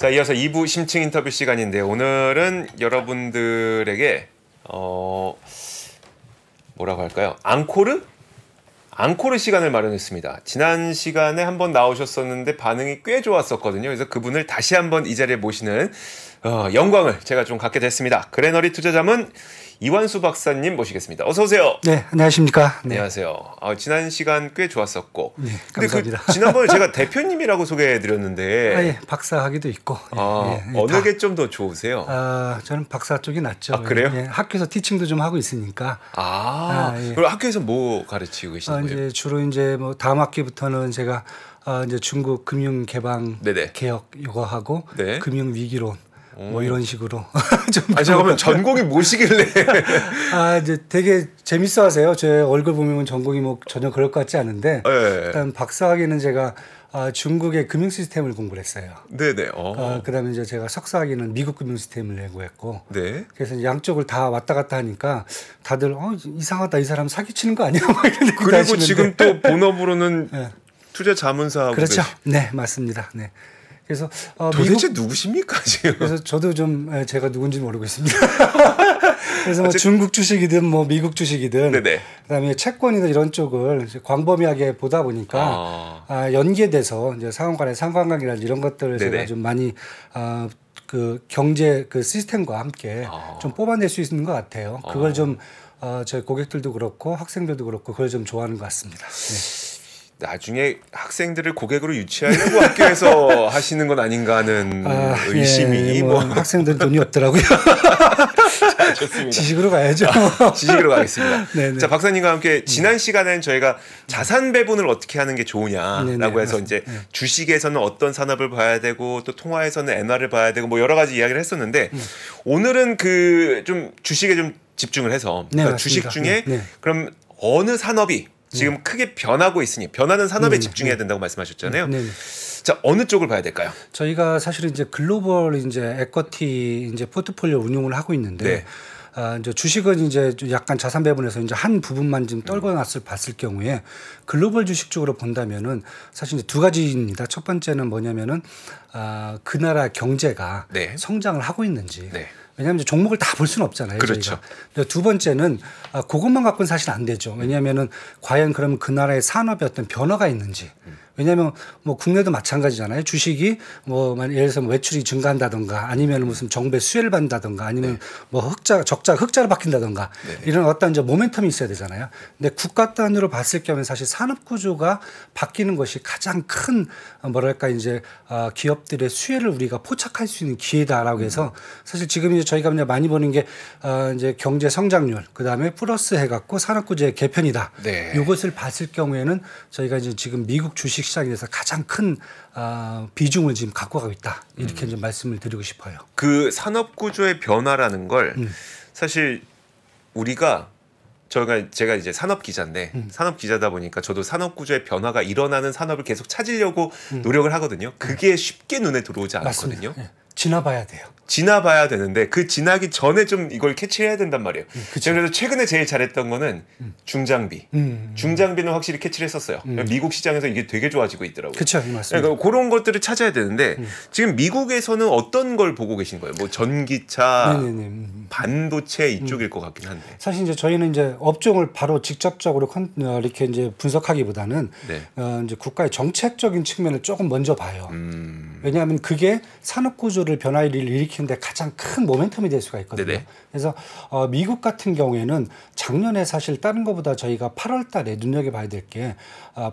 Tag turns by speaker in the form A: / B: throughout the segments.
A: 자, 이어서 2부 심층 인터뷰 시간인데 오늘은 여러분들에게 뭐라고 할까요? 앙코르 시간을 마련했습니다. 지난 시간에 한번 나오셨었는데 반응이 꽤 좋았었거든요. 그래서 그분을 다시 한번 이 자리에 모시는 영광을 제가 좀 갖게 됐습니다. 그래너리 투자자문 이완수 박사님 모시겠습니다. 어서 오세요.
B: 네, 안녕하십니까. 네.
A: 안녕하세요. 지난 시간 꽤 좋았었고.
B: 네, 감사합니다.
A: 근데 지난번에 제가 대표님이라고 소개해드렸는데.
B: 예, 박사 하기도 있고.
A: 어느 게 좀 더 좋으세요?
B: 저는 박사 쪽이 낫죠.
A: 그래요?
B: 예, 학교에서 티칭도 좀 하고 있으니까.
A: 예. 그럼 학교에서 뭐 가르치고 계시는 거예요?
B: 이제 주로 이제 뭐 다음 학기부터는 제가 이제 중국 금융 개방 개혁 이거 하고 금융 위기론. 뭐 이런 식으로 좀.
A: 잠깐만, 전공이 뭐시길래?
B: 이제 되게 재밌어하세요. 제 얼굴 보면 전공이 뭐 전혀 그럴 것 같지 않은데. 일단 박사학위는 제가 중국의 금융 시스템을 공부를 했어요.
A: 네네.
B: 그다음에 이제 제가 석사학위는 미국 금융 시스템을 연구했고.
A: 네.
B: 그래서 양쪽을 다 왔다 갔다 하니까 다들 이상하다, 이 사람 사기치는 거 아니야?
A: 그리고 지금 또 본업으로는 투자 자문사하고.
B: 그렇죠. 네, 맞습니다. 네. 그래서
A: 도대체 누구십니까 지금?
B: 그래서 저도 좀 제가 누군지 모르고 있습니다. 그래서 뭐 중국 주식이든 뭐 미국 주식이든, 그다음에 채권이든 이런 쪽을 이제 광범위하게 보다 보니까 연계돼서 이제 상호간의 상관관계라든지 이런 것들을 제가 좀 많이 그 경제 그 시스템과 함께 좀 뽑아낼 수 있는 것 같아요. 그걸 좀 저희 고객들도 그렇고 학생들도 그렇고 그걸 좀 좋아하는 것 같습니다. 네.
A: 나중에 학생들을 고객으로 유치하려고 학교에서 하시는 건 아닌가 하는 의심이.
B: 뭐 학생들 돈이 없더라고요.
A: 자, 좋습니다.
B: 지식으로 가야죠.
A: 지식으로 가겠습니다.
B: 네네.
A: 자, 박사님과 함께 지난 시간에는 저희가 자산 배분을 어떻게 하는 게 좋으냐라고 해서 이제 주식에서는 어떤 산업을 봐야 되고 또 통화에서는 엔화를 봐야 되고 뭐 여러 가지 이야기를 했었는데 오늘은 그 좀 주식에 좀 집중을 해서 그러니까 주식 중에 그럼 어느 산업이 지금 크게 변하고 있으니 변하는 산업에 집중해야 된다고 말씀하셨잖아요. 자, 어느 쪽을 봐야 될까요?
B: 저희가 사실은 이제 글로벌 이제 에쿼티 이제 포트폴리오 운용을 하고 있는데 이제 주식은 이제 약간 자산 배분에서 이제 한 부분만 좀 떨궈놨을 봤을 경우에 글로벌 주식 쪽으로 본다면은 사실 이제 두 가지입니다. 첫 번째는 뭐냐면은 그 나라 경제가 성장을 하고 있는지. 왜냐하면 이제 종목을 다 볼 수는 없잖아요.
A: 그렇죠.
B: 저희가. 두 번째는 그것만 갖고는 사실 안 되죠. 왜냐하면은 과연 그러면 그 나라의 산업에 어떤 변화가 있는지. 왜냐하면 뭐 국내도 마찬가지잖아요. 주식이 뭐 예를 들어서 외출이 증가한다던가 아니면 무슨 정부의 수혜를 받는다던가 아니면 뭐 적자가 흑자로 바뀐다던가 이런 어떤 이제 모멘텀이 있어야 되잖아요. 근데 국가 단위로 봤을 경우에 사실 산업 구조가 바뀌는 것이 가장 큰 뭐랄까 이제 기업들의 수혜를 우리가 포착할 수 있는 기회다라고 해서 사실 지금 이제 저희가 많이 보는 게 이제 경제 성장률 그다음에 플러스 해갖고 산업 구조의 개편이다. 이것을 봤을 경우에는 저희가 이제 지금 미국 주식 시장에 대해서 가장 큰 비중을 지금 갖고 가고 있다. 이렇게 좀 말씀을 드리고 싶어요.
A: 그 산업 구조의 변화라는 걸 사실 제가 이제 산업 기자인데 산업 기자다 보니까 저도 산업 구조의 변화가 일어나는 산업을 계속 찾으려고 노력을 하거든요. 그게 쉽게 눈에 들어오지 않거든요.
B: 지나봐야 돼요.
A: 지나봐야 되는데 그 지나기 전에 좀 이걸 캐치해야 된단 말이에요. 그래서 최근에 제일 잘했던 거는 중장비. 중장비는 확실히 캐치를 했었어요. 미국 시장에서 이게 되게 좋아지고 있더라고요.
B: 그렇죠, 맞습니다.
A: 그러니까 그런 것들을 찾아야 되는데 지금 미국에서는 어떤 걸 보고 계신 거예요? 뭐 전기차, 반도체 이쪽일 것 같긴 한데.
B: 사실 이제 저희는 이제 업종을 바로 직접적으로 이렇게 이제 분석하기보다는 이제 국가의 정책적인 측면을 조금 먼저 봐요. 왜냐하면 그게 산업 구조를 변화를 일으키는데 가장 큰 모멘텀이 될 수가 있거든요. 그래서 미국 같은 경우에는 작년에 사실 다른 것보다 저희가 8월 달에 눈여겨봐야 될 게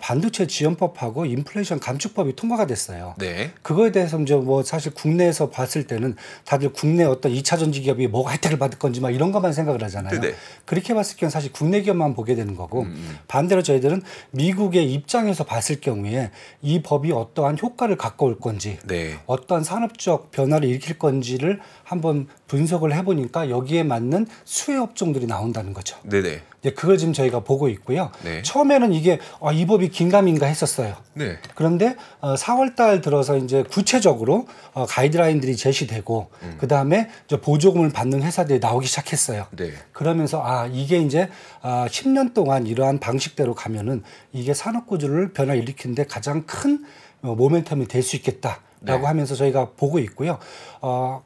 B: 반도체 지원법하고 인플레이션 감축법이 통과가 됐어요. 그거에 대해서 이제 뭐 사실 국내에서 봤을 때는 다들 국내 어떤 2차 전지 기업이 뭐가 혜택을 받을 건지 막 이런 것만 생각을 하잖아요. 그렇게 봤을 경우 사실 국내 기업만 보게 되는 거고 반대로 저희들은 미국의 입장에서 봤을 경우에 이 법이 어떠한 효과를 갖고 올 건지 어떠한 산업적 변화를 일으킬 건지를 한번 분석을 해보니까 여기에 맞는 수혜 업종들이 나온다는 거죠. 그걸 지금 저희가 보고 있고요. 처음에는 이게 이 법이 긴가민가 했었어요. 그런데 4월 달 들어서 이제 구체적으로 가이드라인들이 제시되고 그 다음에 보조금을 받는 회사들이 나오기 시작했어요. 그러면서 이게 이제 10년 동안 이러한 방식대로 가면은 이게 산업 구조를 변화일으키는데 가장 큰 모멘텀이 될 수 있겠다. 네. 하면서 저희가 보고 있고요.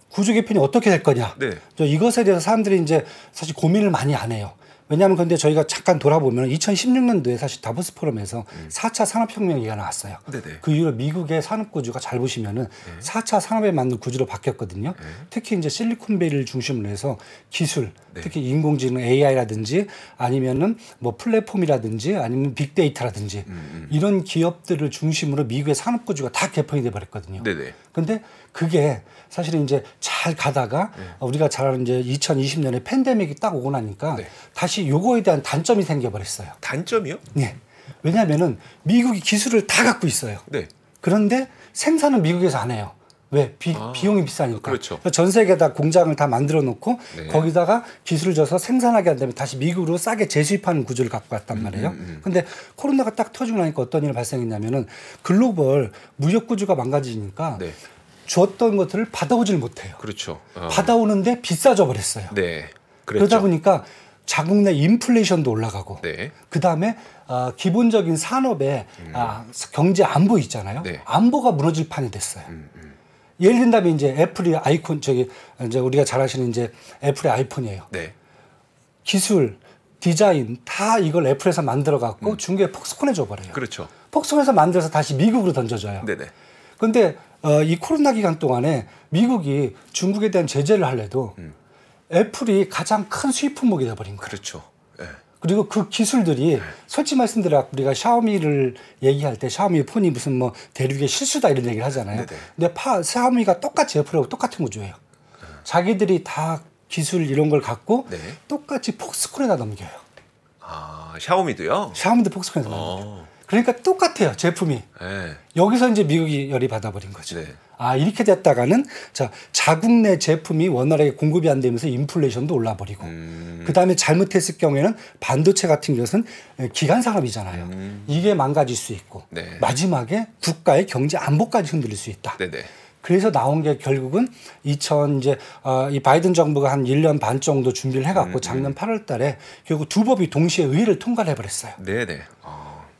B: 구조 개편이 어떻게 될 거냐.
A: 네.
B: 이것에 대해서 사람들이 이제 사실 고민을 많이 안 해요. 왜냐하면 근데 저희가 잠깐 돌아보면 2016년도에 사실 다보스 포럼에서 4차 산업혁명 얘기가 나왔어요.
A: 네네.
B: 그 이후로 미국의 산업 구조가 잘 보시면은 4차 산업에 맞는 구조로 바뀌었거든요. 특히 이제 실리콘밸리를 중심으로 해서 기술, 특히 인공지능 AI라든지 아니면은 뭐 플랫폼이라든지 아니면 빅데이터라든지 이런 기업들을 중심으로 미국의 산업 구조가 다 개편이 돼 버렸거든요.
A: 네네.
B: 근데 그게 사실은 이제 잘 가다가 우리가 잘 아는 이제 2020년에 팬데믹이 딱 오고 나니까 다시 요거에 대한 단점이 생겨버렸어요.
A: 단점이요?
B: 네. 왜냐하면은 미국이 기술을 다 갖고 있어요.
A: 네.
B: 그런데 생산은 미국에서 안 해요. 왜? 비용이 비싸니까.
A: 그렇죠.
B: 전 세계에다 공장을 다 만들어 놓고 거기다가 기술을 줘서 생산하게 한 다음에 다시 미국으로 싸게 재수입하는 구조를 갖고 왔단 말이에요. 근데 코로나가 딱 터지고 나니까 어떤 일이 발생했냐면은 글로벌 무역 구조가 망가지니까 줬던 것들을 받아오질 못해요.
A: 그렇죠.
B: 받아오는데 비싸져 버렸어요.
A: 네.
B: 그러다 보니까 자국 내 인플레이션도 올라가고 그다음에 기본적인 산업의 경제 안보 있잖아요. 안보가 무너질 판이 됐어요. 예를 든다면 이제 애플이 아이콘 이제 우리가 잘 아시는 이제 애플의 아이폰이에요. 기술, 디자인 다 이걸 애플에서 만들어 갖고 중국에 폭스콘에 줘버려요.
A: 그렇죠.
B: 폭스콘에서 만들어서 다시 미국으로 던져줘요. 그런데 이 코로나 기간 동안에 미국이 중국에 대한 제재를 하려도 애플이 가장 큰 수입 품목이 돼버린 거예요.
A: 그렇죠.
B: 그리고 그 기술들이 솔직히 말씀드려 우리가 샤오미를 얘기할 때 샤오미 폰이 무슨 뭐 대륙의 실수다 이런 얘기를 하잖아요. 근데 샤오미가 똑같이 애플하고 똑같은 구조예요. 자기들이 다 기술 이런 걸 갖고 똑같이 폭스콘에다 넘겨요.
A: 샤오미도요?
B: 샤오미도 폭스콘에다 넘겨요. 그러니까 똑같아요 제품이. 여기서 이제 미국이 열이 받아버린 거죠. 이렇게 됐다가는 자국 내 제품이 원활하게 공급이 안 되면서 인플레이션도 올라버리고 그다음에 잘못했을 경우에는 반도체 같은 것은 기간 산업이잖아요. 이게 망가질 수 있고 마지막에 국가의 경제 안보까지 흔들릴 수 있다. 그래서 나온 게 결국은 이 바이든 정부가 한 1년 반 정도 준비를 해갖고 작년 8월 달에 결국 두 법이 동시에 의회를 통과를 해버렸어요.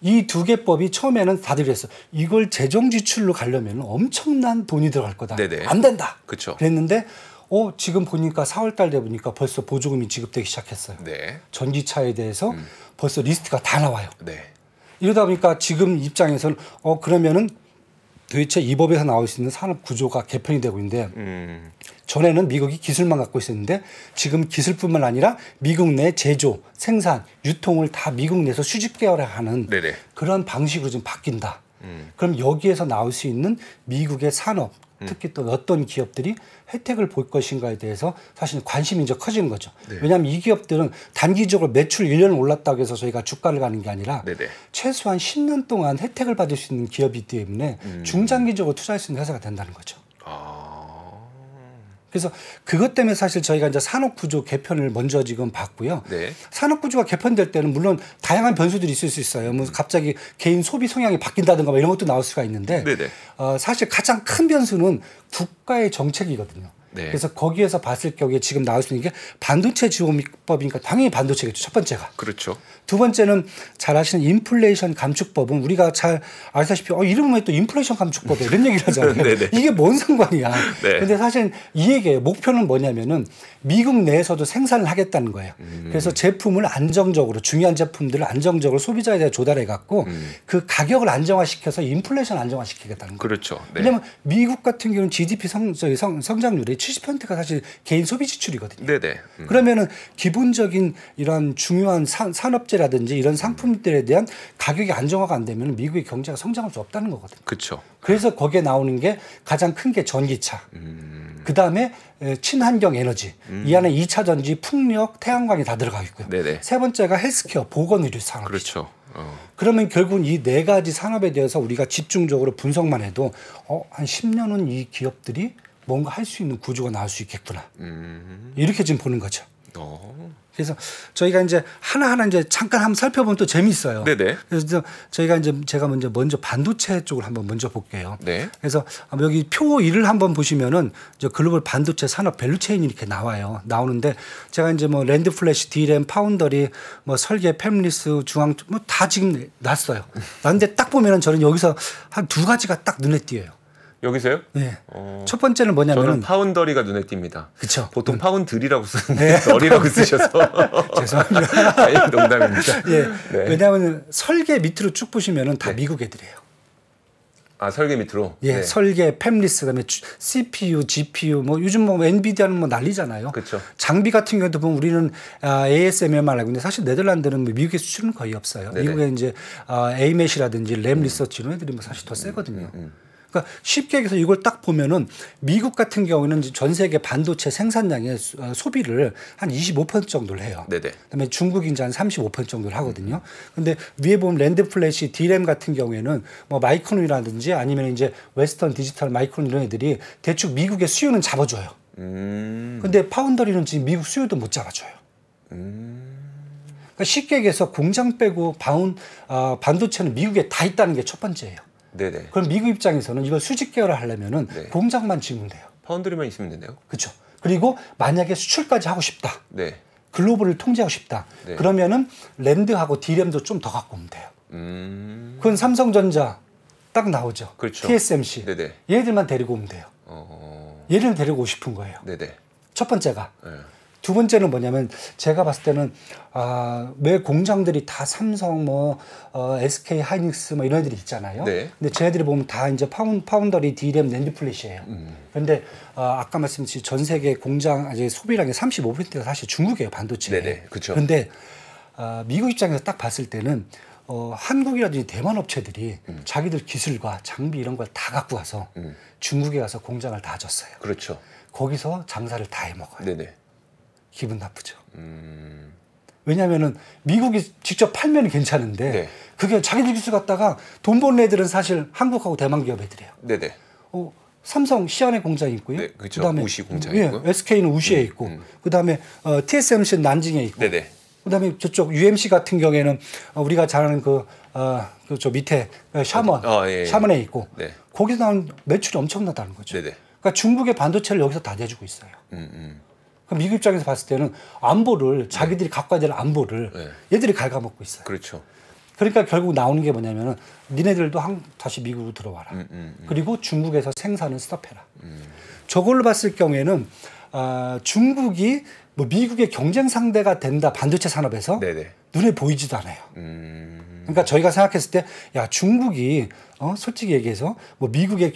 B: 이 두 개 법이 처음에는 다들 그랬어. 이걸 재정 지출로 가려면 엄청난 돈이 들어갈 거다. 안 된다. 그랬는데 지금 보니까 4월 달 돼 보니까 벌써 보조금이 지급되기 시작했어요. 전기차에 대해서 벌써 리스트가 다 나와요. 이러다 보니까 지금 입장에서는 그러면은 도대체 이 법에서 나올 수 있는 산업 구조가 개편이 되고 있는데 전에는 미국이 기술만 갖고 있었는데 지금 기술뿐만 아니라 미국 내 제조, 생산, 유통을 다 미국 내에서 수직 계열화하는 그런 방식으로 좀 바뀐다. 그럼 여기에서 나올 수 있는 미국의 산업, 특히 또 어떤 기업들이 혜택을 볼 것인가에 대해서 사실 관심이 이제 커지는 거죠. 왜냐하면 이 기업들은 단기적으로 매출 1년 올랐다고 해서 저희가 주가를 가는 게 아니라 최소한 10년 동안 혜택을 받을 수 있는 기업이기 때문에 중장기적으로 투자할 수 있는 회사가 된다는 거죠. 그래서 그것 때문에 사실 저희가 이제 산업구조 개편을 먼저 지금 봤고요. 산업구조가 개편될 때는 물론 다양한 변수들이 있을 수 있어요. 뭐 갑자기 개인 소비 성향이 바뀐다든가 뭐 이런 것도 나올 수가 있는데 사실 가장 큰 변수는 국가의 정책이거든요. 그래서 거기에서 봤을 경우에 지금 나올 수 있는 게 반도체 지원법이니까 당연히 반도체겠죠. 첫 번째가. 두 번째는 잘 아시는 인플레이션 감축법은 우리가 잘 아시다시피 이름은 왜 또 인플레이션 감축법이야 이런 얘기를 하잖아요. 이게 뭔 상관이야. 근데 사실 이 얘기의 목표는 뭐냐면은 미국 내에서도 생산을 하겠다는 거예요. 그래서 제품을 안정적으로 중요한 제품들을 안정적으로 소비자에 대해 조달해 갖고 그 가격을 안정화시켜서 인플레이션 안정화시키겠다는 거예요. 왜냐하면 미국 같은 경우는 GDP 성장률이 70%가 사실 개인 소비 지출이거든요. 그러면은 기본적인 이런 중요한 산업재라든지 이런 상품들에 대한 가격이 안정화가 안 되면 미국의 경제가 성장할 수 없다는 거거든요. 그래서 거기에 나오는 게 가장 큰 게 전기차. 그 다음에 친환경 에너지. 이 안에 2차 전지, 풍력, 태양광이 다 들어가 있고요. 세 번째가 헬스케어, 보건의료 산업이죠. 그러면 결국은 이 네 가지 산업에 대해서 우리가 집중적으로 분석만 해도 한 10년은 이 기업들이 뭔가 할 수 있는 구조가 나올 수 있겠구나. 이렇게 지금 보는 거죠. 그래서 저희가 이제 하나하나 이제 잠깐 한번 살펴보면 또 재미있어요. 그래서 저희가 이제 제가 먼저 반도체 쪽을 한번 먼저 볼게요. 그래서 여기 표 1을 한번 보시면은 이제 글로벌 반도체 산업 밸류체인이 이렇게 나오는데 제가 이제 뭐 랜드 플래시, D램, 파운더리, 뭐 설계, 팹리스, 중앙 뭐 다 지금 났어요. 났는데 딱 보면은 저는 여기서 한 두 가지가 딱 눈에 띄어요.
A: 여기서요?
B: 네. 첫 번째는 뭐냐면은
A: 저는 파운더리가 눈에 띕니다.
B: 그렇죠.
A: 보통 파운드리라고 쓰는데 너리라고 쓰셔서
B: 죄송합니다.
A: 아니, 농담입니다.
B: 예. 네. 왜냐하면 설계 밑으로 쭉 보시면은 다
A: 네.
B: 미국 애들이에요.
A: 아, 설계 밑으로.
B: 예,
A: 네.
B: 설계, 팹리스, 그다음에 CPU, GPU, 뭐 요즘 뭐 엔비디아는 뭐 난리잖아요.
A: 그렇죠.
B: 장비 같은 경우도 보면 우리는 ASML만 알고 있는데 사실 네덜란드는 뭐 미국에 수출은 거의 없어요.
A: 네네.
B: 미국에 이제 AMAT라든지 램 리서치 이런 애들이 뭐 사실 더 세거든요. 그러니까 쉽게 얘기해서 이걸 딱 보면은 미국 같은 경우는 전 세계 반도체 생산량의 소비를 한 25% 정도를 해요.
A: 네네.
B: 그다음에 중국이 이제 한 35% 정도를 하거든요. 근데 위에 보면 랜드 플래시, D램 같은 경우에는 뭐 마이크론이라든지 아니면 이제 웨스턴 디지털 마이크론 이런 애들이 대충 미국의 수요는 잡아줘요. 근데 파운더리는 지금 미국 수요도 못 잡아줘요. 그러니까 쉽게 얘기해서 공장 빼고 반도체는 미국에 다 있다는 게 첫 번째예요.
A: 네네.
B: 그럼 미국 입장에서는 이걸 수직 계열화 하려면은
A: 네.
B: 공장만 지으면 돼요.
A: 파운드리만 있으면 된대요.
B: 그렇죠. 그리고 만약에 수출까지 하고 싶다.
A: 네.
B: 글로벌을 통제하고 싶다.
A: 네.
B: 그러면은 랜드하고 D램도 좀 더 갖고 오면 돼요. 그건 삼성전자 딱 나오죠.
A: 그렇죠.
B: TSMC.
A: 네네.
B: 얘들만 데리고 오면 돼요. 얘를 데리고 오고 싶은 거예요.
A: 네네.
B: 첫 번째가.
A: 네.
B: 두 번째는 뭐냐면 제가 봤을 때는 왜 공장들이 다 삼성 SK 하이닉스 뭐 이런 애들이 있잖아요.
A: 네.
B: 근데 쟤네들이 보면 다 이제 파운더리, D램, 낸드 플래시예요. 그런데 아까 말씀드린 전 세계 공장 소비량의 35%가 사실 중국이에요, 반도체.
A: 네네. 그렇죠.
B: 그런데 미국 입장에서 딱 봤을 때는 한국이라든지 대만 업체들이 자기들 기술과 장비 이런 걸 다 갖고 와서 중국에 가서 공장을 다 줬어요.
A: 그렇죠.
B: 거기서 장사를 다 해먹어요.
A: 네네.
B: 기분 나쁘죠. 왜냐하면은 미국이 직접 팔면 괜찮은데
A: 네.
B: 그게 자기들 기술 갖다가 돈 버는 애들은 사실 한국하고 대만 기업 애들이에요.
A: 네네.
B: 삼성 시안에 공장이 있고요.
A: 네, 그렇죠.
B: 그다음에
A: 우시 공장이 있고요.
B: SK는 우시에 있고, 그다음에 TSMC는 난징에 있고,
A: 네네.
B: 그다음에 저쪽 UMC 같은 경우에는 우리가 잘 아는 저 밑에 샤먼에 있고,
A: 네.
B: 거기서 나온 매출이 엄청나다는 거죠.
A: 네네.
B: 그러니까 중국의 반도체를 여기서 다 내주고 있어요. 그럼 미국 입장에서 봤을 때는 안보를 자기들이 갖고 와야 될 안보를 얘들이 갉아먹고 있어요.
A: 그렇죠.
B: 그러니까 결국 나오는 게 뭐냐면은 니네들도 다시 미국으로 들어와라. 그리고 중국에서 생산을 스톱해라. 저걸로 봤을 경우에는 중국이 뭐 미국의 경쟁 상대가 된다 반도체 산업에서
A: 네네.
B: 눈에 보이지도 않아요. 그러니까 저희가 생각했을 때 야 중국이 솔직히 얘기해서 뭐 미국의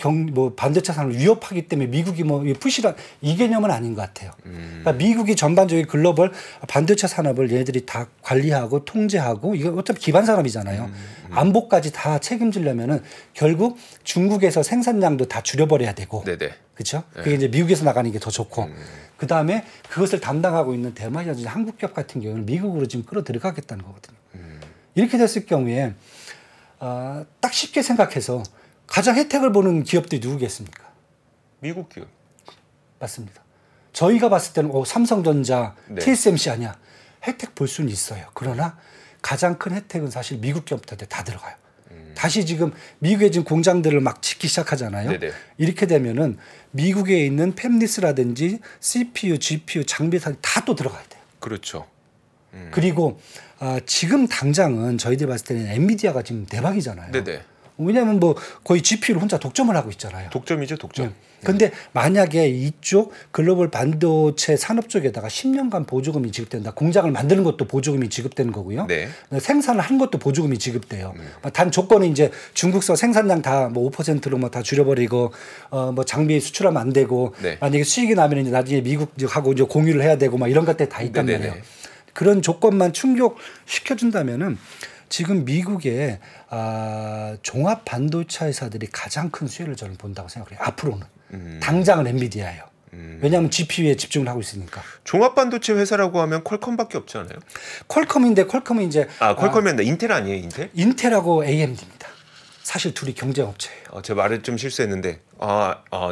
B: 반도체 산업을 위협하기 때문에 미국이 뭐 푸시라 이 개념은 아닌 것 같아요. 그러니까 미국이 전반적인 글로벌 반도체 산업을 얘네들이 다 관리하고 통제하고 이거 어차피 기반 산업이잖아요. 안보까지 다 책임지려면은 결국 중국에서 생산량도 다 줄여버려야 되고,
A: 네네.
B: 그렇죠? 그게 이제 미국에서 나가는 게 더 좋고, 그 다음에 그것을 담당하고 있는 대만이라든지 한국 기업 같은 경우는 미국으로 지금 끌어 들어가겠다는 거거든요. 이렇게 됐을 경우에 딱 쉽게 생각해서 가장 혜택을 보는 기업들이 누구겠습니까?
A: 미국 기업.
B: 맞습니다. 저희가 봤을 때는 삼성전자,
A: 네.
B: TSMC 아니야. 혜택 볼 수는 있어요. 그러나 가장 큰 혜택은 사실 미국 기업들한테 다 들어가요. 다시 지금 미국에 지금 공장들을 막 짓기 시작하잖아요.
A: 네네.
B: 이렇게 되면은 미국에 있는 팹리스라든지 CPU, GPU 장비사들이 다 또 들어가야 돼요.
A: 그렇죠.
B: 그리고 지금 당장은 저희들 봤을 때는 엔비디아가 지금 대박이잖아요.
A: 네네.
B: 왜냐하면 뭐 거의 GPU를 혼자 독점을 하고 있잖아요.
A: 독점이죠, 독점.
B: 근데 만약에 이쪽 글로벌 반도체 산업 쪽에다가 10년간 보조금이 지급된다. 공장을 만드는 것도 보조금이 지급되는 거고요.
A: 네.
B: 생산을 한 것도 보조금이 지급돼요. 단 조건은 이제 중국서 생산량 다 뭐 5%로 뭐 다 줄여버리고 뭐 장비 수출하면 안 되고,
A: 네.
B: 만약에 수익이 나면 이제 나중에 미국하고 이제 공유를 해야 되고 막 이런 것들 다 있단
A: 네네네.
B: 말이에요. 그런 조건만 충족시켜준다면은 지금 미국의 종합 반도체 회사들이 가장 큰 수혜를 저는 본다고 생각해요. 앞으로는. 당장은 엔비디아예요. 왜냐하면 GPU에 집중을 하고 있으니까.
A: 종합 반도체 회사라고 하면 퀄컴밖에 없지 않아요?
B: 퀄컴인데 퀄컴은 이제
A: 퀄컴이었나? 인텔 아니에요, 인텔?
B: 인텔하고 AMD입니다. 사실 둘이 경쟁 업체예요.
A: 제 말을 좀 실수했는데.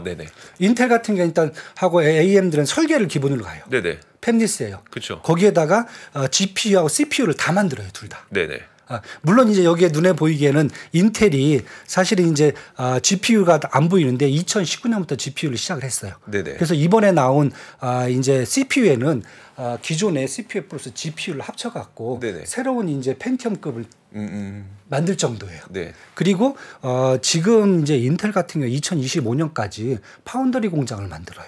A: 네네.
B: 인텔 같은 경우 일단 하고 AMD는 설계를 기본으로 가요.
A: 네네.
B: 팹리스예요.
A: 그렇죠.
B: 거기에다가 GPU하고 CPU를 다 만들어요, 둘 다.
A: 네네.
B: 물론 이제 여기에 눈에 보이기에는 인텔이 사실은 이제 GPU가 안 보이는데 2019년부터 GPU를 시작을 했어요.
A: 네네.
B: 그래서 이번에 나온 이제 CPU에는 기존의 CPU 플러스 GPU를 합쳐갖고
A: 네네.
B: 새로운 이제 펜티엄급을 만들 정도예요.
A: 네.
B: 그리고 지금 이제 인텔 같은 경우 2025년까지 파운더리 공장을 만들어요.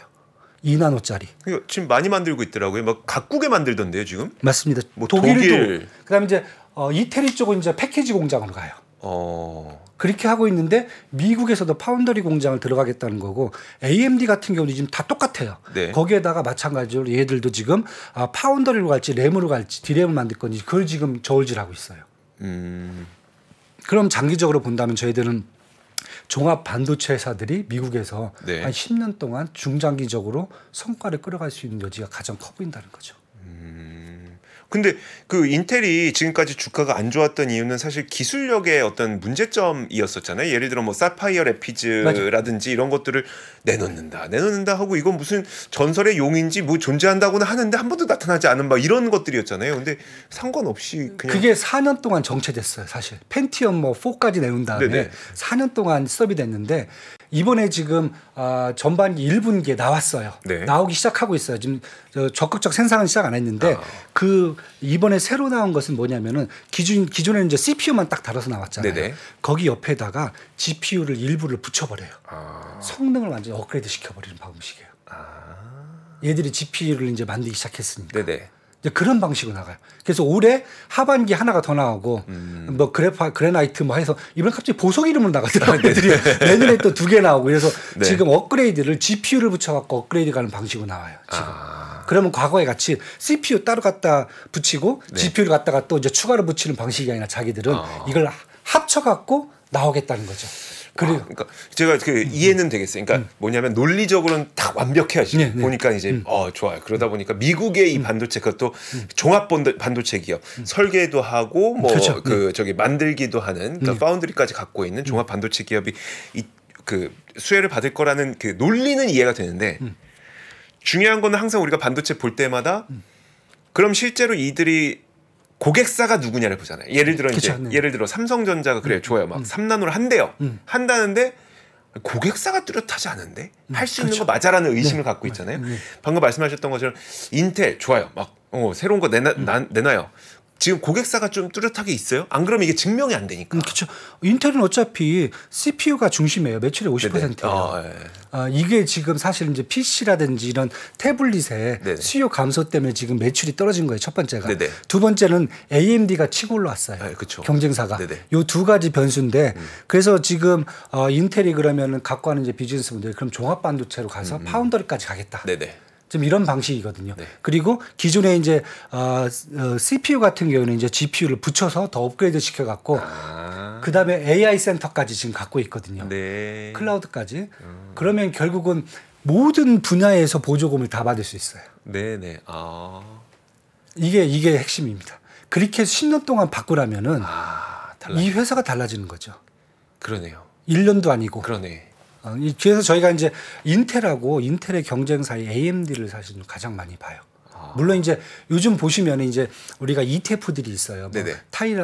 B: 2나노짜리.
A: 지금 많이 만들고 있더라고요. 막 각국에 만들던데요, 지금?
B: 맞습니다.
A: 뭐
B: 독일. 그다음에 이제 이태리 쪽은 이제 패키지 공장으로 가요. 그렇게 하고 있는데 미국에서도 파운더리 공장을 들어가겠다는 거고 AMD 같은 경우는 지금 다 똑같아요.
A: 네.
B: 거기에다가 마찬가지로 얘들도 지금 파운더리로 갈지 램으로 갈지 디램을 만들 건지 그걸 지금 저울질하고 있어요. 그럼 장기적으로 본다면 저희들은 종합 반도체 회사들이 미국에서
A: 네.
B: 한 10년 동안 중장기적으로 성과를 끌어갈 수 있는 여지가 가장 커 보인다는 거죠.
A: 근데 그 인텔이 지금까지 주가가 안 좋았던 이유는 사실 기술력의 어떤 문제점이었었잖아요. 예를 들어 뭐 사파이어 래피즈라든지 이런 것들을 내놓는다 하고 이건 무슨 전설의 용인지 뭐 존재한다고는 하는데 한 번도 나타나지 않은 막 이런 것들이었잖아요. 근데 상관없이 그냥
B: 그게 4년 동안 정체됐어요. 사실 펜티엄 뭐 4까지 내놓은 다음에
A: 네네.
B: 4년 동안 스톱이 됐는데 이번에 지금 전반기 1분기에 나왔어요.
A: 네.
B: 나오기 시작하고 있어요. 지금 적극적 생산은 시작 안 했는데 그 이번에 새로 나온 것은 뭐냐면은 기존에는 이제 CPU만 딱 달아서 나왔잖아요.
A: 네네.
B: 거기 옆에다가 GPU를 일부를 붙여버려요. 성능을 완전히 업그레이드 시켜버리는 방식이에요. 얘들이 GPU를 이제 만들기 시작했으니까.
A: 네네.
B: 이제 그런 방식으로 나가요. 그래서 올해 하반기 하나가 더 나오고 뭐 그래나이트 뭐 해서 이번 갑자기 보석 이름으로 나가더라고요. 내년에 또 2개 나오고 그래서
A: 네.
B: 지금 업그레이드를 GPU를 붙여갖고 업그레이드 가는 방식으로 나와요. 지금. 그러면 과거에 같이 CPU 따로 갖다 붙이고
A: 네.
B: GPU를 갖다가 또 이제 추가로 붙이는 방식이 아니라 자기들은 이걸 합쳐갖고 나오겠다는 거죠. 그래요.
A: 그러니까 제가 그 이해는 되겠어요. 그러니까 뭐냐면 논리적으로는 딱 완벽해야지.
B: 네, 네.
A: 보니까 이제 좋아요. 그러다 보니까 미국의 이 반도체 그것도 종합 반도체 기업 설계도 하고 뭐
B: 그렇죠.
A: 그 저기 만들기도 하는 그러니까 파운드리까지 갖고 있는 종합 반도체 기업이 그 수혜를 받을 거라는 그 논리는 이해가 되는데 중요한 거는 항상 우리가 반도체 볼 때마다 그럼 실제로 이들이 고객사가 누구냐를 보잖아요. 예를 들어 이제
B: 네.
A: 예를 들어 삼성전자가 그래요. 좋아요. 막 3나노를 한대요. 한다는데 고객사가 뚜렷하지 않은데 할 수 있는 거 맞아라는 의심을 갖고 있잖아요. 방금 말씀하셨던 것처럼 인텔 좋아요. 막 새로운 거 내놔요. 지금 고객사가 좀 뚜렷하게 있어요? 안 그러면 이게 증명이 안 되니까.
B: 그렇죠. 인텔은 어차피 CPU가 중심이에요. 매출의 50%예요. 이게 지금 사실 이제 PC라든지 이런 태블릿의
A: 네네.
B: 수요 감소 때문에 지금 매출이 떨어진 거예요. 첫 번째가.
A: 네네.
B: 두 번째는 AMD가 치고 올라왔어요.
A: 그렇죠.
B: 경쟁사가.
A: 네네.
B: 요 두 가지 변수인데 그래서 지금 인텔이 그러면은 갖고 하는 이제 비즈니스 모델 그럼 종합 반도체로 가서 파운더리까지 가겠다.
A: 네네.
B: 지금 이런 방식이거든요.
A: 네.
B: 그리고 기존에 이제 CPU 같은 경우는 이제 GPU를 붙여서 더 업그레이드 시켜갖고 그 다음에 AI 센터까지 지금 갖고 있거든요.
A: 네.
B: 클라우드까지. 그러면 결국은 모든 분야에서 보조금을 다 받을 수 있어요.
A: 네네.
B: 이게 핵심입니다. 그렇게 해서 10년 동안 바꾸라면은 이 회사가 달라지는 거죠.
A: 그러네요.
B: 1년도 아니고.
A: 그러네.
B: 그래서 저희가 이제 인텔하고 인텔의 경쟁사의 AMD를 사실 가장 많이 봐요. 물론 이제 요즘 보시면 이제 우리가 ETF들이 있어요.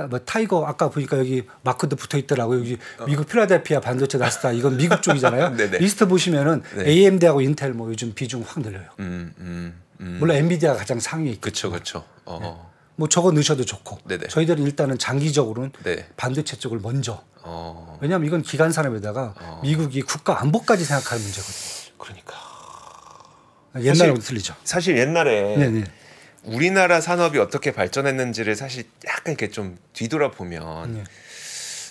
B: 뭐 타이거 아까 보니까 여기 마크도 붙어 있더라고요. 여기 미국 필라델피아 반도체 나스닥 이건 미국 쪽이잖아요. 리스트 보시면은 AMD하고 인텔 뭐 요즘 비중 확 늘려요. 물론 엔비디아가 가장 상위에 있죠.
A: 그렇죠.
B: 뭐 저거 넣으셔도 좋고.
A: 네네.
B: 저희들은 일단은 장기적으로는
A: 네.
B: 반도체 쪽을 먼저. 왜냐하면 이건 기간 산업에다가 미국이 국가 안보까지 생각하는 문제거든요.
A: 그러니까
B: 옛날하고 틀리죠.
A: 사실 옛날에
B: 네네.
A: 우리나라 산업이 어떻게 발전했는지를 사실 약간 이렇게 좀 뒤돌아보면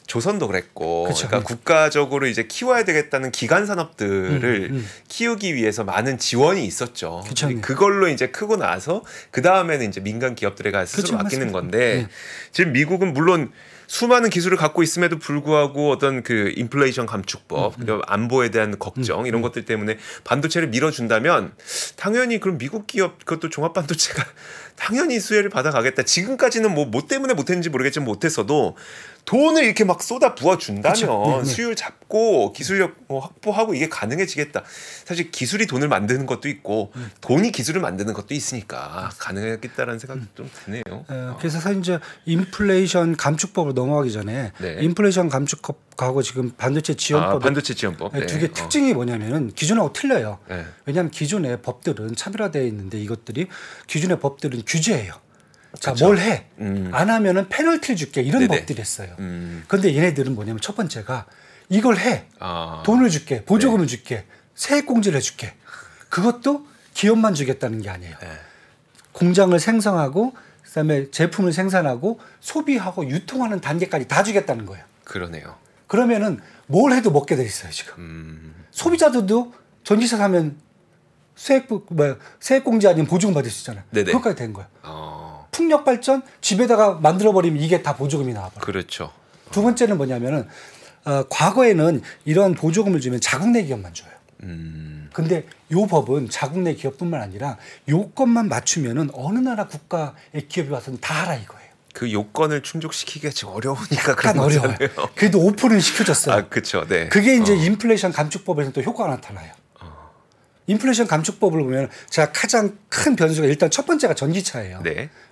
A: 조선도 그랬고
B: 그쵸.
A: 그러니까 국가적으로 이제 키워야 되겠다는 기간 산업들을 키우기 위해서 많은 지원이 있었죠.
B: 그쵸.
A: 그걸로 이제 크고 나서 그 다음에는 이제 민간 기업들에 가서 스스로
B: 그쵸,
A: 맡기는
B: 맞습니다.
A: 건데 지금 미국은 물론 수많은 기술을 갖고 있음에도 불구하고 어떤 그 인플레이션 감축법, 그리고 안보에 대한 걱정 이런 것들 때문에 반도체를 밀어준다면 당연히 그럼 미국 기업 그것도 종합 반도체가 당연히 수혜를 받아가겠다. 지금까지는 뭐 때문에 못했는지 모르겠지만 못했어도 돈을 이렇게 막 쏟아 부어준다면 수율 잡고 기술력 확보하고 이게 가능해지겠다. 사실 기술이 돈을 만드는 것도 있고 돈이 기술을 만드는 것도 있으니까 가능하겠다라는 생각이 좀 드네요.
B: 그래서 사실 이제 인플레이션 감축법으로 넘어가기 전에 인플레이션 감축법하고 지금 반도체 지원법
A: 반도체 지원법
B: 두 개 특징이 뭐냐면은 기존하고 틀려요. 왜냐하면 기존의 법들은 차별화되어 있는데 이것들이 기존의 법들은 규제예요. 자, 뭘 해? 안 하면은 페널티를 줄게. 이런 법들이 있어요. 그런데 얘네들은 뭐냐면 첫 번째가 이걸 해. 돈을 줄게. 보조금을 줄게. 세액공제를 해줄게. 그것도 기업만 주겠다는 게 아니에요. 공장을 생성하고 그다음에 제품을 생산하고 소비하고 유통하는 단계까지 다 주겠다는 거예요.
A: 그러네요.
B: 그러면은 뭘 해도 먹게 돼 있어요 지금. 소비자들도 전기차 사면 세액공제 아니면 보조금 받을 수 있잖아요. 그것까지 된 거예요. 풍력 발전 집에다가 만들어 버리면 이게 다 보조금이 나와버려요.
A: 그렇죠.
B: 두 번째는 뭐냐면은 과거에는 이런 보조금을 주면 자국 내 기업만 줘요. 근데 요 법은 자국 내 기업뿐만 아니라 요건만 맞추면은 어느 나라 국가의 기업이 와서는 다 하라 이거예요.
A: 그 요건을 충족시키기가 지금 어려우니까
B: 약간 어려워요. 그래도 오픈은 시켜줬어요.
A: 그렇죠. 네.
B: 그게 이제 인플레이션 감축법에서 또 효과가 나타나요. 인플레이션 감축법을 보면 제가 가장 큰 변수가 일단 첫 번째가 전기차예요.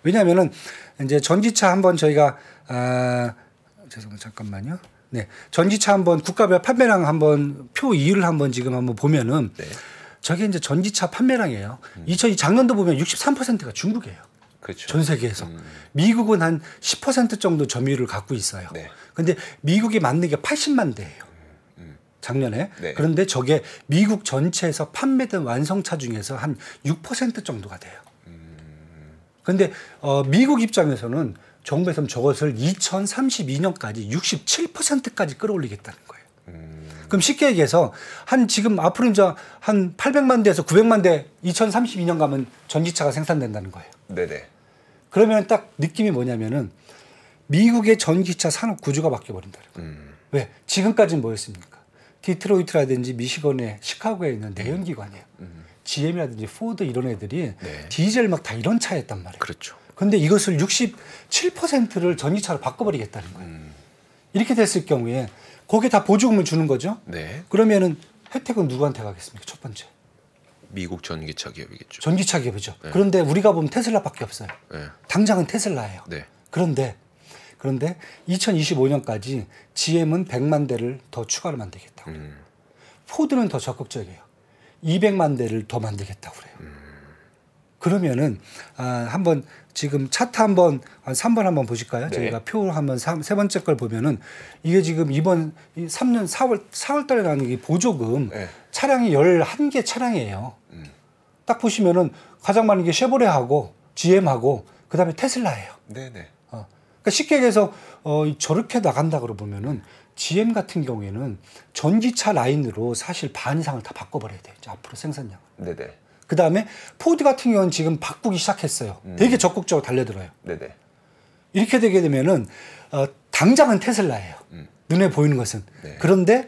B: 왜냐하면은 이제 전기차 한번 저희가 죄송합니다. 잠깐만요. 네, 전기차 한번 국가별 판매량 한번 표 2를 한번 지금 한번 보면은 저게 이제 전기차 판매량이에요. 2002 작년도 보면 63%가 중국이에요.
A: 그렇죠.
B: 전 세계에서. 미국은 한 10% 정도 점유율을 갖고 있어요. 근데 미국이 만든 게 80만 대예요. 작년에. 그런데 저게 미국 전체에서 판매된 완성차 중에서 한 6% 정도가 돼요. 그런데 미국 입장에서는 정부에서는 저것을 2032년까지 67%까지 끌어올리겠다는 거예요. 그럼 쉽게 얘기해서 지금 앞으로 이제 한 800만 대에서 900만 대 2032년 가면 전기차가 생산된다는 거예요. 그러면 딱 느낌이 뭐냐면은 미국의 전기차 산업 구조가 바뀌어버린다는 거예요. 왜? 지금까지는 뭐였습니까? 디트로이트라든지 미시건의 시카고에 있는 내연기관이에요. GM이라든지 포드 이런 애들이 디젤 막 다 이런 차였단 말이에요. 그런데 이것을 67%를 전기차로 바꿔버리겠다는 거예요. 이렇게 됐을 경우에 거기에 다 보조금을 주는 거죠. 그러면은 혜택은 누구한테 가겠습니까? 첫 번째.
A: 미국 전기차 기업이겠죠.
B: 전기차 기업이죠. 그런데 우리가 보면 테슬라밖에 없어요. 당장은 테슬라예요. 그런데 2025년까지 GM은 100만 대를 더 추가로 만들겠다고 그래요. 포드는 더 적극적이에요. 200만 대를 더 만들겠다고 그래요. 그러면은 한번 지금 차트 한번 3번 한번 보실까요? 저희가 표 한번 세 번째 걸 보면은 이게 지금 이번 3년 4월 달에 나는 이 보조금 차량이 11개 차량이에요. 딱 보시면은 가장 많은 게 쉐보레하고 GM하고 그다음에 테슬라예요. 그러니까 쉽게 얘기해서 저렇게 나간다 그러면은 GM 같은 경우에는 전기차 라인으로 사실 반 이상을 다 바꿔버려야 돼요. 이제 앞으로 생산량을. 그다음에 포드 같은 경우는 지금 바꾸기 시작했어요. 되게 적극적으로 달려들어요. 이렇게 되게 되면은 당장은 테슬라예요. 눈에 보이는 것은. 그런데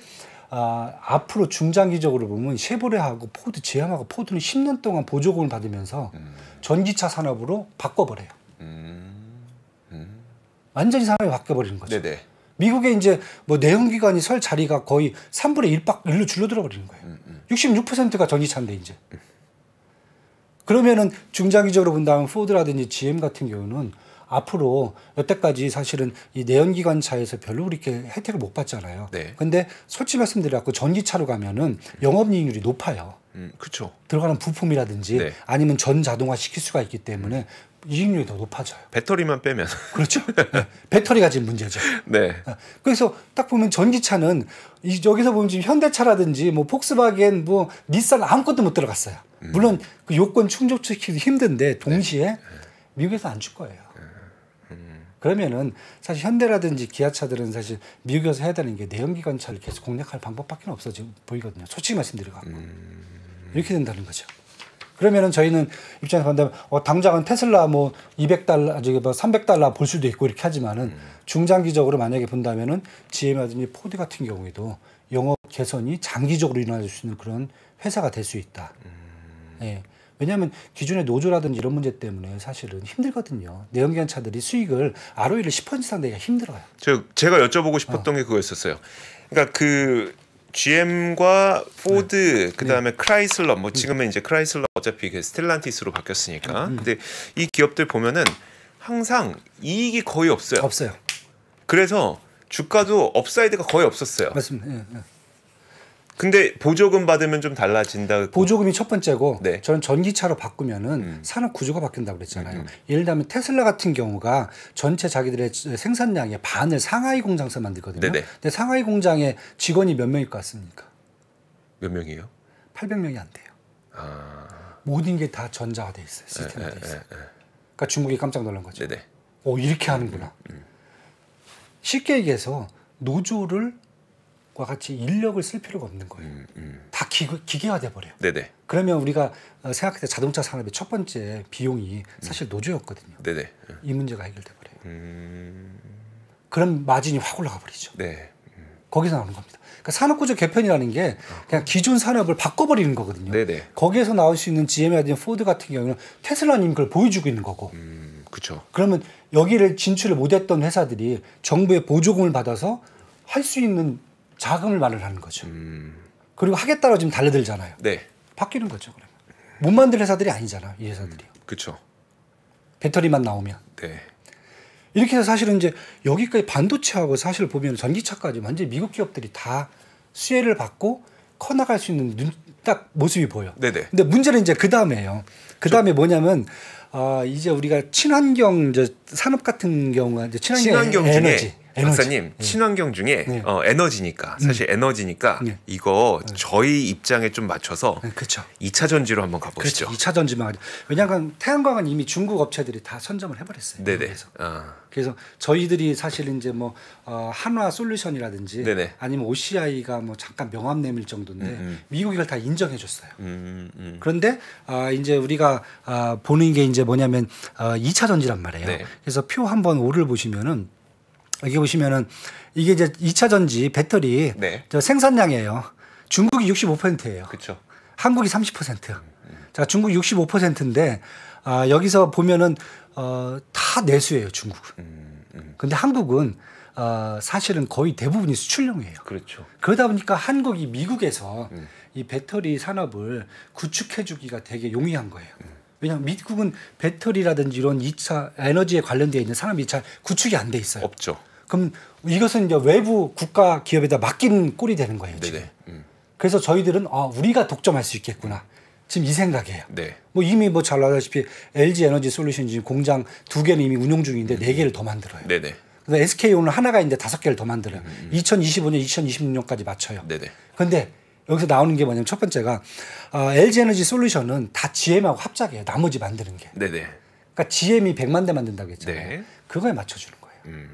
B: 앞으로 중장기적으로 보면 쉐보레하고 포드, GM하고 포드는 10년 동안 보조금을 받으면서 전기차 산업으로 바꿔버려요. 완전히 산업이 바뀌어버리는 거죠. 미국에 이제 뭐 내연기관이 설 자리가 거의 3분의 1로 줄어들어 버리는 거예요. 66%가 전기차인데 이제. 그러면은 중장기적으로 본다면 포드라든지 GM 같은 경우는 앞으로 여태까지 사실은 이 내연기관 차에서 별로 그렇게 혜택을 못 받잖아요. 근데 솔직히 말씀드려갖고 전기차로 가면은 영업이익률이 높아요. 들어가는 부품이라든지 아니면 전 자동화 시킬 수가 있기 때문에 이익률이 더 높아져요.
A: 배터리만 빼면.
B: 그렇죠. 배터리가 지금 문제죠. 그래서 딱 보면 전기차는 여기서 보면 지금 현대차라든지 뭐 폭스바겐 뭐 닛산 아무것도 못 들어갔어요. 물론 그 요건 충족시키기 힘든데 동시에 미국에서 안 줄 거예요. 그러면은 사실 현대라든지 기아차들은 사실 미국에서 해야 되는 게 내연기관 차를 계속 공략할 방법밖에 없어 지금 보이거든요. 솔직히 말씀드려 갖고 이렇게 된다는 거죠. 그러면은 저희는 입장에서 본다면 당장은 테슬라 뭐 200달러, 저기 뭐 300달러 볼 수도 있고 이렇게 하지만은 중장기적으로 만약에 본다면은 GM이라든지 포드 같은 경우에도 영업 개선이 장기적으로 일어날 수 있는 그런 회사가 될 수 있다. 예. 왜냐하면 기존의 노조라든지 이런 문제 때문에 사실은 힘들거든요. 내연기관 차들이 수익을 ROE를 10% 이상 내기가 힘들어요.
A: 제가 여쭤보고 싶었던 게 그거였었어요. 그러니까 그 GM과 포드, 그다음에 크라이슬러, 뭐 지금은 이제 크라이슬러 어차피 그 스텔란티스로 바뀌었으니까. 근데 이 기업들 보면은 항상 이익이 거의 없어요.
B: 없어요.
A: 그래서 주가도 업사이드가 거의 없었어요.
B: 맞습니다. 예, 예.
A: 근데 보조금 받으면 좀 달라진다.
B: 보조금이 첫 번째고,
A: 네.
B: 저는 전기차로 바꾸면은 산업 구조가 바뀐다고 그랬잖아요. 예를 들면 테슬라 같은 경우가 전체 자기들의 생산량의 반을 상하이 공장에서 만들거든요.
A: 네네.
B: 근데 상하이 공장에 직원이 몇 명일 것 같습니까?
A: 몇 명이에요?
B: 800명이 안 돼요. 모든 게 다 전자화돼 있어요. 시스템화돼 있어요. 그러니까 중국이 깜짝 놀란 거죠.
A: 네네.
B: 이렇게 하는구나. 쉽게 얘기해서 노조를 과 같이 인력을 쓸 필요가 없는 거예요. 다 기계화돼 버려요.
A: 네네.
B: 그러면 우리가 생각할 때 자동차 산업의 첫 번째 비용이 사실 노조였거든요.
A: 네네.
B: 이 문제가 해결돼 버려요. 그럼 마진이 확 올라가 버리죠.
A: 네.
B: 거기서 나오는 겁니다. 그러니까 산업구조 개편이라는 게 그냥 기존 산업을 바꿔버리는 거거든요.
A: 네네.
B: 거기에서 나올 수 있는 GM이라든지 포드 같은 경우는 테슬라님 그걸 보여주고 있는 거고.
A: 그렇죠.
B: 그러면 여기를 진출을 못했던 회사들이 정부의 보조금을 받아서 할 수 있는 자금을 마련하는 거죠. 그리고 하겠다고 지금 달려들잖아요.
A: 네.
B: 바뀌는 거죠. 그러면 못 만들 회사들이 아니잖아, 이 회사들이.
A: 그렇죠.
B: 배터리만 나오면.
A: 네.
B: 이렇게 해서 사실은 이제 여기까지 반도체하고 사실 보면 전기차까지 완전 미국 기업들이 다 수혜를 받고 커나갈 수 있는 딱 모습이 보여.
A: 네네.
B: 근데 문제는 이제 그 다음에요. 그 다음에 뭐냐면 이제 우리가 친환경 산업 같은 경우가 이제 친환경 에너지.
A: 박사님, 친환경 중에
B: 네.
A: 에너지니까 사실 에너지니까
B: 네.
A: 이거 저희 입장에 좀 맞춰서
B: 그렇죠.
A: 2차 전지로 한번 가보시죠.
B: 그렇죠. 2차 전지만. 왜냐하면 태양광은 이미 중국 업체들이 다 선점을 해버렸어요.
A: 네네.
B: 그래서 저희들이 사실 이제 뭐 한화 솔루션이라든지
A: 네네.
B: 아니면 OCI가 뭐 잠깐 명함 내밀 정도인데 미국이 이걸 다 인정해줬어요. 그런데 이제 우리가 보는 게 이제 뭐냐면 2차 전지란 말이에요.
A: 네.
B: 그래서 표 한번 5를 보시면은 여기 보시면은 이게 이제 2차 전지 배터리
A: 네.
B: 저 생산량이에요. 중국이 65%예요.
A: 그렇죠.
B: 한국이 30%. 자, 중국이 65%인데 여기서 보면은 다 내수예요, 중국은. 근데 한국은 사실은 거의 대부분이 수출용이에요.
A: 그렇죠.
B: 그러다 보니까 한국이 미국에서 이 배터리 산업을 구축해주기가 되게 용이한 거예요. 왜냐하면 미국은 배터리라든지 이런 2차 에너지에 관련되어 있는 산업이 잘 구축이 안 돼 있어요.
A: 없죠.
B: 그럼 이것은 이제 외부 국가 기업에다 맡긴 꼴이 되는 거예요. 지금. 그래서 저희들은 우리가 독점할 수 있겠구나. 지금 이 생각이에요.
A: 네.
B: 뭐 이미 뭐 잘 알다시피 LG 에너지 솔루션 지금 공장 2개는 이미 운용 중인데 4개를 더 만들어요.
A: 네네.
B: 그래서 SK 오늘 하나가 있는데 5개를 더 만들어요. 2025년, 2026년까지 맞춰요.
A: 네네.
B: 그런데 여기서 나오는 게 뭐냐면 첫 번째가 LG 에너지 솔루션은 다 GM하고 합작이에요. 나머지 만드는 게.
A: 네네.
B: 그러니까 GM이 100만 대 만든다고 했잖아요.
A: 네.
B: 그거에 맞춰주는 거예요.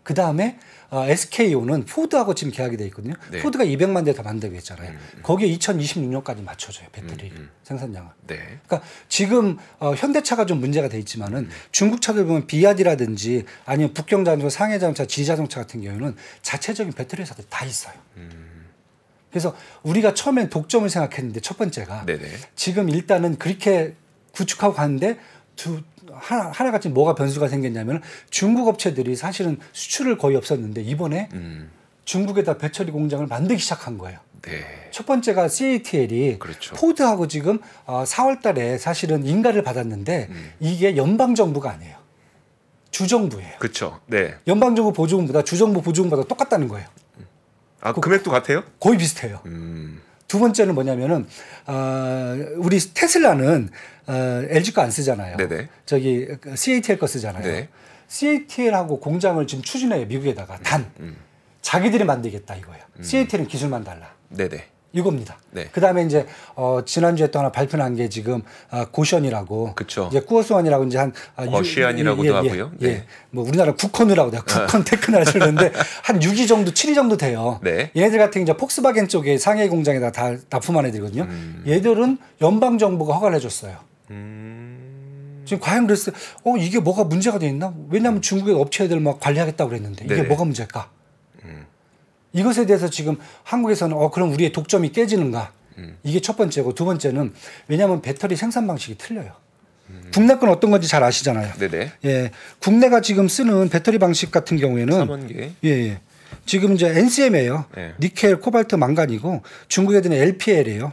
B: 그 다음에 SKO는 포드하고 지금 계약이 돼 있거든요.
A: 네.
B: 포드가 200만 대 더 만들고 했잖아요. 거기에 2026년까지 맞춰줘요. 배터리 생산량을.
A: 네.
B: 그러니까 지금 현대차가 좀 문제가 돼 있지만은 중국 차들 보면 비아디라든지 아니면 북경자동차, 상해자동차, 지자동차 같은 경우는 자체적인 배터리 회사들이 다 있어요. 그래서 우리가 처음엔 독점을 생각했는데 첫 번째가
A: 네네.
B: 지금 일단은 그렇게 구축하고 가는데 하나가 지금 뭐가 변수가 생겼냐면 중국 업체들이 사실은 수출을 거의 없었는데 이번에 중국에다 배터리 공장을 만들기 시작한 거예요.
A: 네.
B: 첫 번째가 CATL이
A: 그렇죠.
B: 포드하고 지금 4월 달에 사실은 인가를 받았는데 이게 연방정부가 아니에요. 주정부예요.
A: 그렇죠. 네.
B: 연방정부 보조금보다 주정부 보조금보다 똑같다는 거예요.
A: 금액도 같아요?
B: 거의 비슷해요. 두 번째는 뭐냐면은 우리 테슬라는 LG 거 안 쓰잖아요.
A: 네네.
B: 저기 CATL 거 쓰잖아요.
A: 네.
B: CATL하고 공장을 지금 추진해요. 미국에다가 자기들이 만들겠다 이거예요. CATL은 기술만 달라.
A: 네네.
B: 이겁니다.
A: 네.
B: 그다음에 이제 지난주에 또 하나 발표난 게 지금 고션이라고
A: 그쵸.
B: 이제 꾸어스원이라고 이제 한
A: 거시안이라고도 하고요.
B: 네. 뭐 우리나라 국헌이라고 돼요. 국헌 테크나를 쓰는데 한 6위 정도, 7위 정도 돼요.
A: 네.
B: 얘네들 같은 이제 폭스바겐 쪽에 상해 공장에다 다 납품한 애들이거든요. 얘들은 연방 정부가 허가를 해줬어요. 지금 과연 그랬어요. 이게 뭐가 문제가 돼 있나? 왜냐하면 중국의 업체들 막 관리하겠다고 그랬는데 이게
A: 네네.
B: 뭐가 문제일까? 이것에 대해서 지금 한국에서는 그럼 우리의 독점이 깨지는가? 이게 첫 번째고, 두 번째는 왜냐하면 배터리 생산 방식이 틀려요. 국내 건 어떤 건지 잘 아시잖아요.
A: 네네.
B: 예, 국내가 지금 쓰는 배터리 방식 같은 경우에는
A: 3원계.
B: 예. 지금 이제 NCM이에요.
A: 네.
B: 니켈, 코발트, 망간이고 중국 애들은 LPL이에요.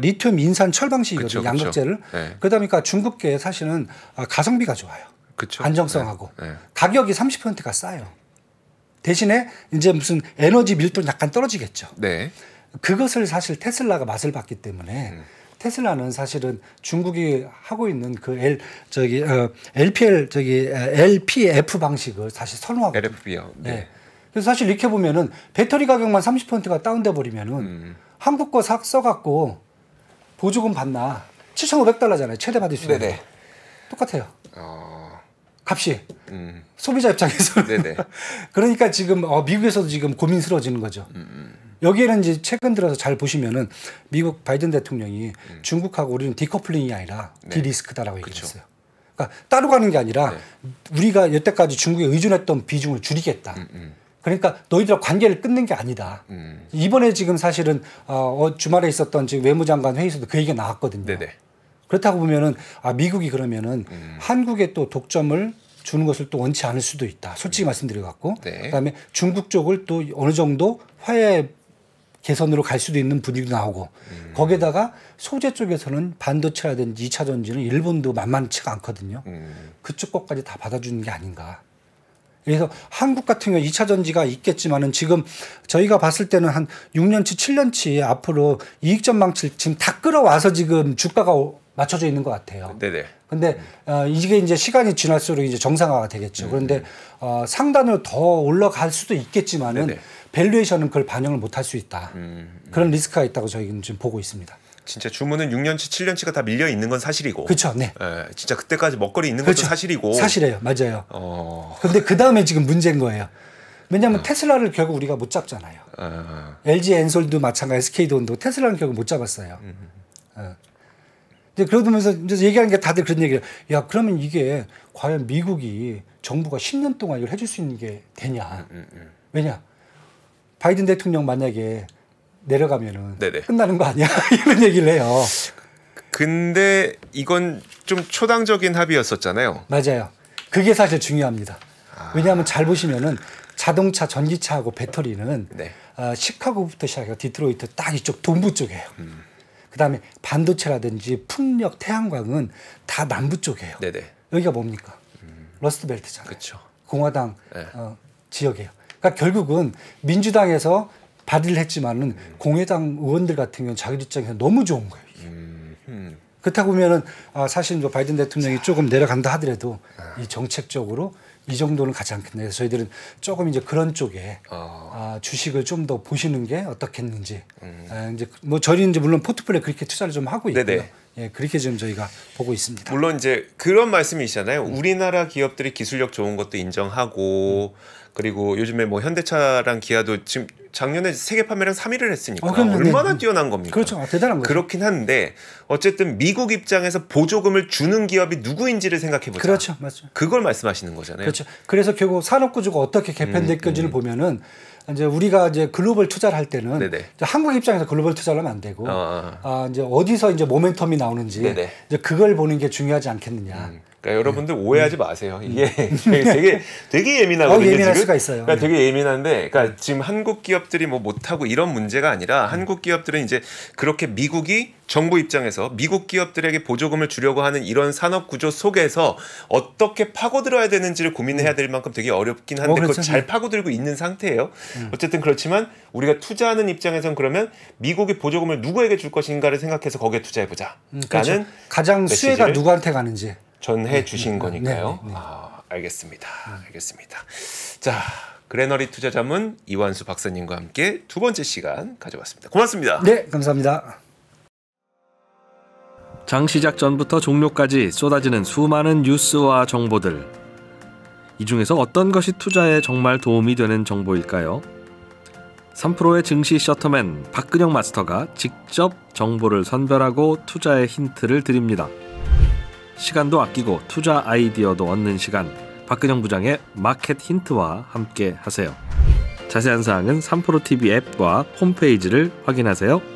B: 리튬, 인산, 철 방식이거든요.
A: 그쵸,
B: 양극재를.
A: 네.
B: 그러다 보니까 중국계 사실은 가성비가 좋아요.
A: 그쵸.
B: 안정성하고
A: 네.
B: 가격이 30%가 싸요. 대신에 이제 무슨 에너지 밀도는 약간 떨어지겠죠.
A: 네.
B: 그것을 사실 테슬라가 맛을 봤기 때문에 테슬라는 사실은 중국이 하고 있는 그 LPF 방식을 사실 선호하고
A: LFB요. 네.
B: 그래서 사실 이렇게 보면은 배터리 가격만 30%가 다운돼 버리면은 한국 거 써갖고 보조금 받나? $7,500잖아요. 최대 받을 수 있는.
A: 네네.
B: 똑같아요. 값이 소비자 입장에서는.
A: 네네.
B: 그러니까 지금 미국에서도 지금 고민스러워지는 거죠. 여기에는 이제 최근 들어서 잘 보시면은 미국 바이든 대통령이 중국하고 우리는 디커플링이 아니라 디리스크다라고 얘기했어요. 그러니까 따로 가는 게 아니라 우리가 여태까지 중국에 의존했던 비중을 줄이겠다. 그러니까 너희들하고 관계를 끊는 게 아니다. 이번에 지금 사실은 주말에 있었던 지금 외무장관 회의에서도 그 얘기가 나왔거든요.
A: 네네.
B: 그렇다고 보면은 미국이 그러면은 한국에 또 독점을 주는 것을 또 원치 않을 수도 있다. 솔직히 말씀드려 갖고.
A: 네.
B: 그다음에 중국 쪽을 또 어느 정도 화해 개선으로 갈 수도 있는 분위기도 나오고 거기에다가 소재 쪽에서는 반도체라든지 2차 전지는 일본도 만만치가 않거든요. 그쪽 것까지 다 받아주는 게 아닌가. 그래서 한국 같은 경우 2차 전지가 있겠지만은 지금 저희가 봤을 때는 한 6년치, 7년치 앞으로 이익 전망치 지금 다 끌어와서 지금 주가가 맞춰져 있는 것 같아요.
A: 네네.
B: 근데 이게 이제 시간이 지날수록 이제 정상화가 되겠죠. 그런데 상단으로 더 올라갈 수도 있겠지만은
A: 네네.
B: 밸류에이션은 그걸 반영을 못할 수 있다. 그런 리스크가 있다고 저희는 지금 보고 있습니다.
A: 진짜 주문은 6년치, 7년치가 다 밀려 있는 건 사실이고.
B: 그렇죠. 네.
A: 진짜 그때까지 먹거리 있는
B: 그렇죠.
A: 것도 사실이고.
B: 사실이에요. 맞아요. 그런데 그 다음에 지금 문제인 거예요. 왜냐하면 테슬라를 결국 우리가 못 잡잖아요. LG 엔솔도 마찬가지, SK도도 테슬라는 결국 못 잡았어요. 그러면서 이제 얘기하는 게 다들 그런 얘기예요. 야, 그러면 이게 과연 미국이 정부가 10년 동안 이걸 해줄 수 있는 게 되냐? 왜냐? 바이든 대통령 만약에 내려가면은
A: 네네.
B: 끝나는 거 아니야? 이런 얘기를 해요.
A: 근데 이건 좀 초당적인 합의였었잖아요.
B: 맞아요. 그게 사실 중요합니다. 왜냐하면 잘 보시면은 자동차, 전기차하고 배터리는
A: 네.
B: 시카고부터 시작해서 디트로이트 딱 이쪽 동부 쪽이에요. 그다음에 반도체라든지 풍력, 태양광은 다 남부 쪽이에요.
A: 네네.
B: 여기가 뭡니까? 러스트벨트잖아요.
A: 그렇죠.
B: 공화당
A: 네.
B: 지역이에요. 그러니까 결국은 민주당에서 발의를 했지만은 공화당 의원들 같은 경우는 자기 입장에서 너무 좋은 거예요. 그렇다고 보면은 사실 바이든 대통령이 조금 내려간다 하더라도 이 정책적으로 이 정도는 가지 않겠네. 그래서 저희들은 조금 이제 그런 쪽에 주식을 좀 더 보시는 게 어떻겠는지. 이제 뭐 저희는 이제 물론 포트폴리오에 그렇게 투자를 좀 하고 있고요.
A: 네네.
B: 예, 그렇게 좀 저희가 보고 있습니다.
A: 물론 이제 그런 말씀이시잖아요. 우리나라 기업들이 기술력 좋은 것도 인정하고 그리고 요즘에 뭐 현대차랑 기아도 지금 작년에 세계 판매량 3위를 했으니까 얼마나 뛰어난 겁니까?
B: 그렇죠. 대단한 거죠.
A: 그렇긴 한데 어쨌든 미국 입장에서 보조금을 주는 기업이 누구인지를 생각해 보자.
B: 그렇죠. 맞죠.
A: 그걸 말씀하시는 거잖아요.
B: 그렇죠. 그래서 결국 산업 구조가 어떻게 개편될지를 보면은 이제 우리가 이제 글로벌 투자를 할 때는 이제 한국 입장에서 글로벌 투자를 하면 안 되고 이제 어디서 이제 모멘텀이 나오는지 이제 그걸 보는 게 중요하지 않겠느냐.
A: 그러니까 여러분들 오해하지 마세요. 이게 되게 예민하거든요.
B: 예민할
A: 지금?
B: 수가 있어요.
A: 그러니까 되게 예민한데, 그러니까 지금 한국 기업들이 뭐 못하고 이런 문제가 아니라 한국 기업들은 이제 그렇게 미국이 정부 입장에서 미국 기업들에게 보조금을 주려고 하는 이런 산업 구조 속에서 어떻게 파고들어야 되는지를 고민해야 될 만큼 되게 어렵긴 한데 그걸 잘 파고들고 있는 상태예요. 어쨌든 그렇지만 우리가 투자하는 입장에선 그러면 미국이 보조금을 누구에게 줄 것인가를 생각해서 거기에 투자해보자.
B: 그렇죠. 가장 수혜가 누구한테 가는지
A: 전해 주신 거니까요. 알겠습니다. 알겠습니다. 자, 그레너리 투자자문 이완수 박사님과 함께 두 번째 시간 가져봤습니다. 고맙습니다.
B: 네, 감사합니다.
C: 장 시작 전부터 종료까지 쏟아지는 수많은 뉴스와 정보들. 이 중에서 어떤 것이 투자에 정말 도움이 되는 정보일까요? 3프로의 증시 셔터맨 박근영 마스터가 직접 정보를 선별하고 투자의 힌트를 드립니다. 시간도 아끼고 투자 아이디어도 얻는 시간, 박근영 부장의 마켓 힌트와 함께 하세요. 자세한 사항은 3프로 TV 앱과 홈페이지를 확인하세요.